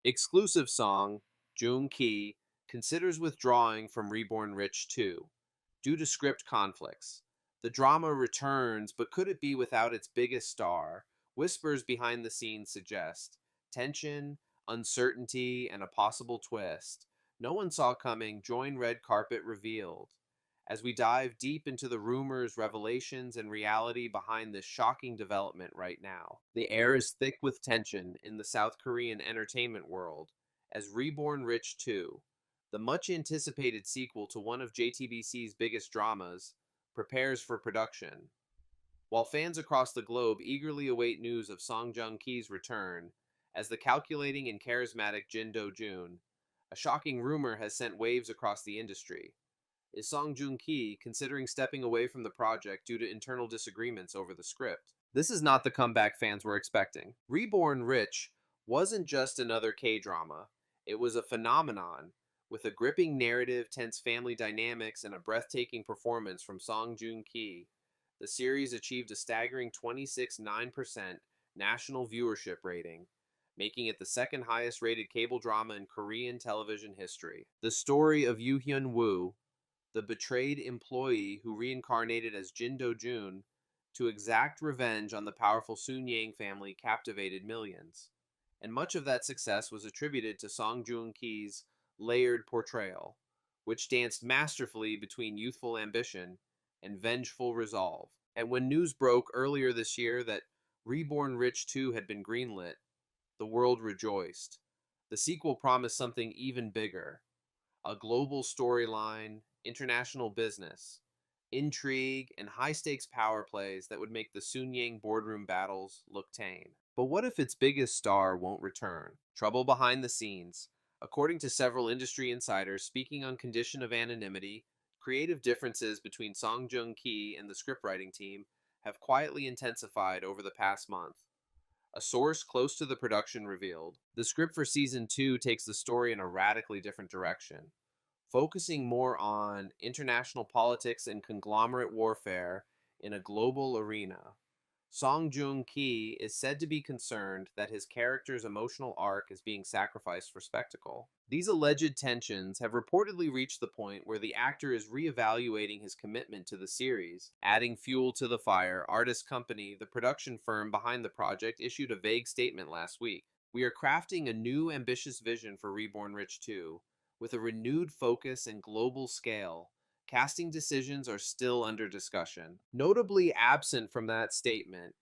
Exclusive song, Joong Ki, considers withdrawing from Reborn Rich 2 due to script conflicts. The drama returns, but could it be without its biggest star? Whispers behind the scenes suggest tension, uncertainty, and a possible twist. No one saw coming, join red carpet revealed. As we dive deep into the rumors, revelations, and reality behind this shocking development right now. The air is thick with tension in the South Korean entertainment world as Reborn Rich 2, the much anticipated sequel to one of JTBC's biggest dramas, prepares for production. While fans across the globe eagerly await news of Song Joong Ki's return as the calculating and charismatic Jin Do Joon, a shocking rumor has sent waves across the industry. Is Song Joong Ki considering stepping away from the project due to internal disagreements over the script? This is not the comeback fans were expecting. Reborn Rich wasn't just another K-drama. It was a phenomenon with a gripping narrative, tense family dynamics, and a breathtaking performance from Song Joong Ki. The series achieved a staggering 26.9% national viewership rating, making it the second highest rated cable drama in Korean television history. The story of Yoo Hyun Woo, the betrayed employee who reincarnated as Jin Do-joon to exact revenge on the powerful Soon Yang family, captivated millions. And much of that success was attributed to Song Joong-ki's layered portrayal, which danced masterfully between youthful ambition and vengeful resolve. And when news broke earlier this year that Reborn Rich 2 had been greenlit, the world rejoiced. The sequel promised something even bigger, a global storyline, international business, intrigue, and high stakes power plays that would make the Sunyang boardroom battles look tame. But what if its biggest star won't return? Trouble behind the scenes. According to several industry insiders speaking on condition of anonymity, creative differences between Song Joong Ki and the scriptwriting team have quietly intensified over the past month. A source close to the production revealed the script for season 2 takes the story in a radically different direction, focusing more on international politics and conglomerate warfare in a global arena. Song Joong Ki is said to be concerned that his character's emotional arc is being sacrificed for spectacle. These alleged tensions have reportedly reached the point where the actor is reevaluating his commitment to the series. Adding fuel to the fire, Artist Company, the production firm behind the project, issued a vague statement last week. We are crafting a new ambitious vision for Reborn Rich 2, with a renewed focus and global scale. Casting decisions are still under discussion. Notably absent from that statement,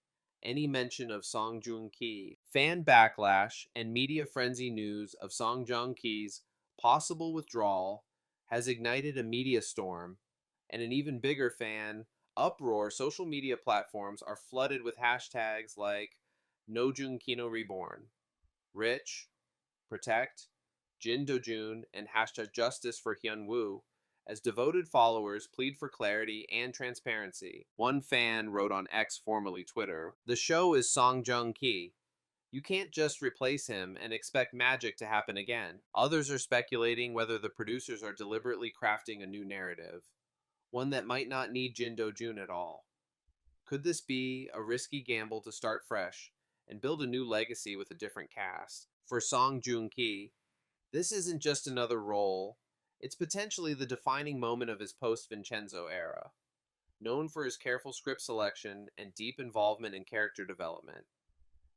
any mention of Song Joong Ki. Fan backlash and media frenzy news of Song Joong Ki's possible withdrawal has ignited a media storm, and an even bigger fan uproar. Social media platforms are flooded with hashtags like No Joong Ki no Reborn, Rich, Protect, Jin Do-joon, and hashtag Justice for Hyun Woo, as devoted followers plead for clarity and transparency. One fan wrote on X, formerly Twitter, "The show is Song Joong Ki. You can't just replace him and expect magic to happen again." Others are speculating whether the producers are deliberately crafting a new narrative, one that might not need Jin Do-joon at all. Could this be a risky gamble to start fresh and build a new legacy with a different cast? For Song Joong Ki, this isn't just another role, it's potentially the defining moment of his post Vincenzo era. Known for his careful script selection and deep involvement in character development,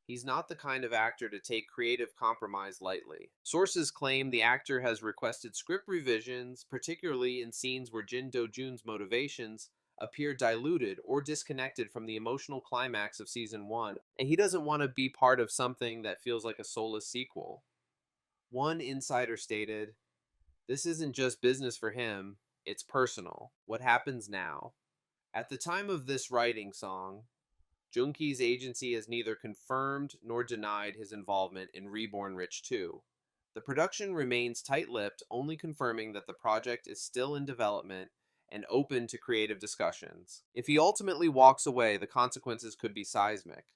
he's not the kind of actor to take creative compromise lightly. Sources claim the actor has requested script revisions, particularly in scenes where Jin Do-joon's motivations appear diluted or disconnected from the emotional climax of season 1, and he doesn't want to be part of something that feels like a soulless sequel. One insider stated, "This isn't just business for him, it's personal. What happens now?" At the time of this writing song, Joong-ki's agency has neither confirmed nor denied his involvement in Reborn Rich 2. The production remains tight-lipped, only confirming that the project is still in development and open to creative discussions. If he ultimately walks away, the consequences could be seismic.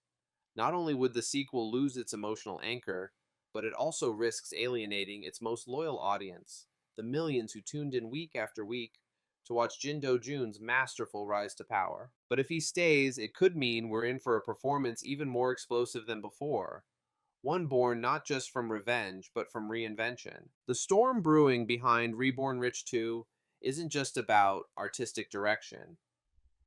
Not only would the sequel lose its emotional anchor, but it also risks alienating its most loyal audience, the millions who tuned in week after week to watch Jin Do-joon's masterful rise to power. But if he stays, it could mean we're in for a performance even more explosive than before, one born not just from revenge, but from reinvention. The storm brewing behind Reborn Rich 2 isn't just about artistic direction.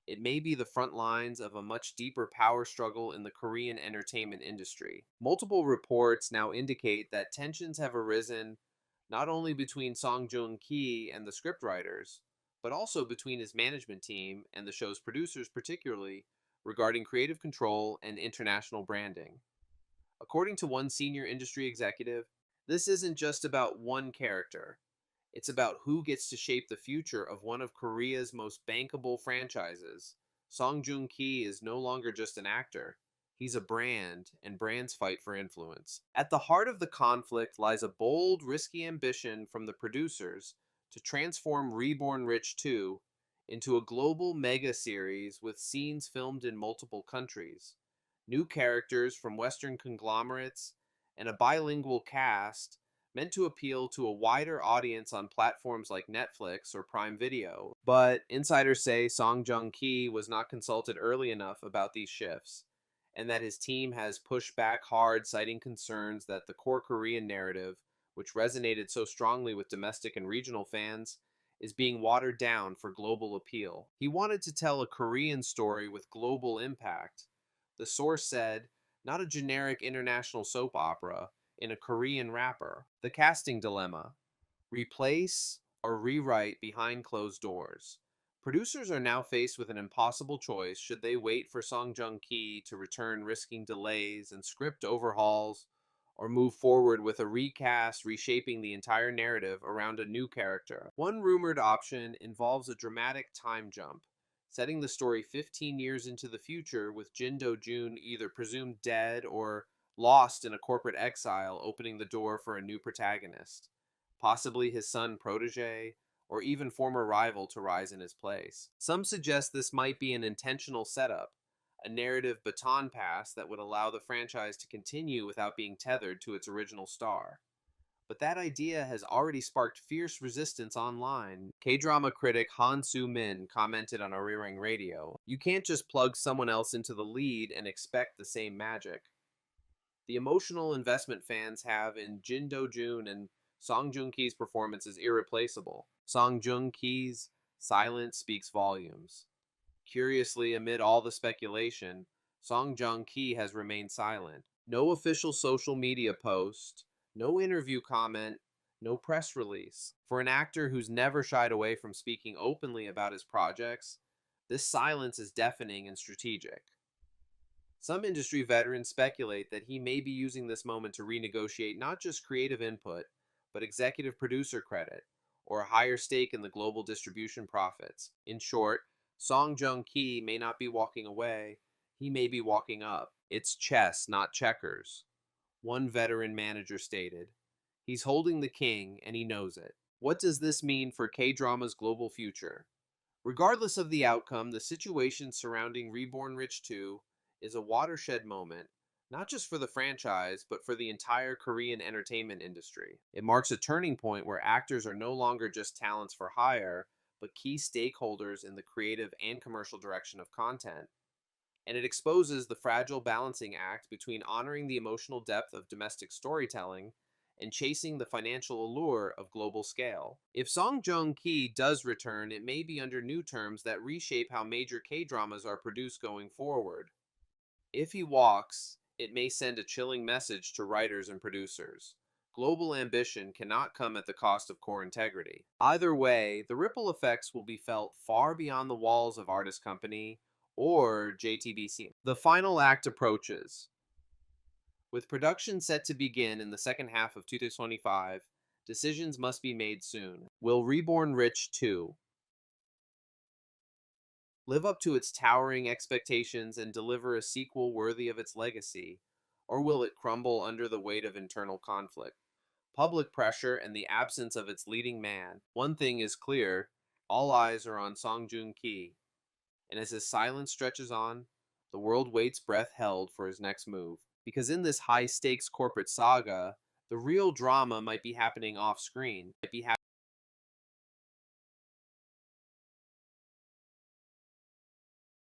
It may be the front lines of a much deeper power struggle in the Korean entertainment industry. Multiple reports now indicate that tensions have arisen not only between Joong Ki and the scriptwriters, but also between his management team and the show's producers, particularly regarding creative control and international branding. According to one senior industry executive, this isn't just about one character. It's about who gets to shape the future of one of Korea's most bankable franchises. Joong Ki is no longer just an actor. He's a brand, and brands fight for influence. At the heart of the conflict lies a bold, risky ambition from the producers to transform Reborn Rich 2 into a global mega series with scenes filmed in multiple countries, new characters from Western conglomerates, and a bilingual cast meant to appeal to a wider audience on platforms like Netflix or Prime Video. But insiders say Joong Ki was not consulted early enough about these shifts, and that his team has pushed back hard, citing concerns that the core Korean narrative, which resonated so strongly with domestic and regional fans, is being watered down for global appeal. He wanted to tell a Korean story with global impact. The source said, not a generic international soap opera in a Korean wrapper. The casting dilemma: replace or rewrite behind closed doors. Producers are now faced with an impossible choice. Should they wait for Joong Ki to return, risking delays and script overhauls, or move forward with a recast, reshaping the entire narrative around a new character? One rumored option involves a dramatic time jump, setting the story 15 years into the future, with Jin Do-jun either presumed dead or lost in a corporate exile, opening the door for a new protagonist, possibly his son protege, or even former rival to rise in his place. Some suggest this might be an intentional setup, a narrative baton pass that would allow the franchise to continue without being tethered to its original star. But that idea has already sparked fierce resistance online. K-drama critic Han Soo-min commented on Arirang Radio, "You can't just plug someone else into the lead and expect the same magic." The emotional investment fans have in Jin Do-jun and Song Joong-ki's performance is irreplaceable. Song Joong-ki's silence speaks volumes. Curiously, amid all the speculation, Song Joong-ki has remained silent. No official social media post, no interview comment, no press release. For an actor who's never shied away from speaking openly about his projects, this silence is deafening and strategic. Some industry veterans speculate that he may be using this moment to renegotiate not just creative input, but executive producer credit, or a higher stake in the global distribution profits. In short, Song Joong-ki may not be walking away, he may be walking up. It's chess, not checkers. One veteran manager stated, "He's holding the king, and he knows it." What does this mean for K-drama's global future? Regardless of the outcome, the situation surrounding Reborn Rich 2 is a watershed moment, not just for the franchise, but for the entire Korean entertainment industry. It marks a turning point where actors are no longer just talents for hire, but key stakeholders in the creative and commercial direction of content. And it exposes the fragile balancing act between honoring the emotional depth of domestic storytelling and chasing the financial allure of global scale. If Song Joong-ki does return, it may be under new terms that reshape how major K-dramas are produced going forward. If he walks, it may send a chilling message to writers and producers. Global ambition cannot come at the cost of core integrity. Either way, the ripple effects will be felt far beyond the walls of Artist Company or JTBC. The final act approaches. With production set to begin in the second half of 2025, decisions must be made soon. Will Reborn Rich 2 live up to its towering expectations and deliver a sequel worthy of its legacy, or will it crumble under the weight of internal conflict, public pressure, and the absence of its leading man? One thing is clear: all eyes are on Song Joong Ki, and as his silence stretches on, the world waits breath held for his next move. Because in this high-stakes corporate saga, the real drama might be happening off-screen, might be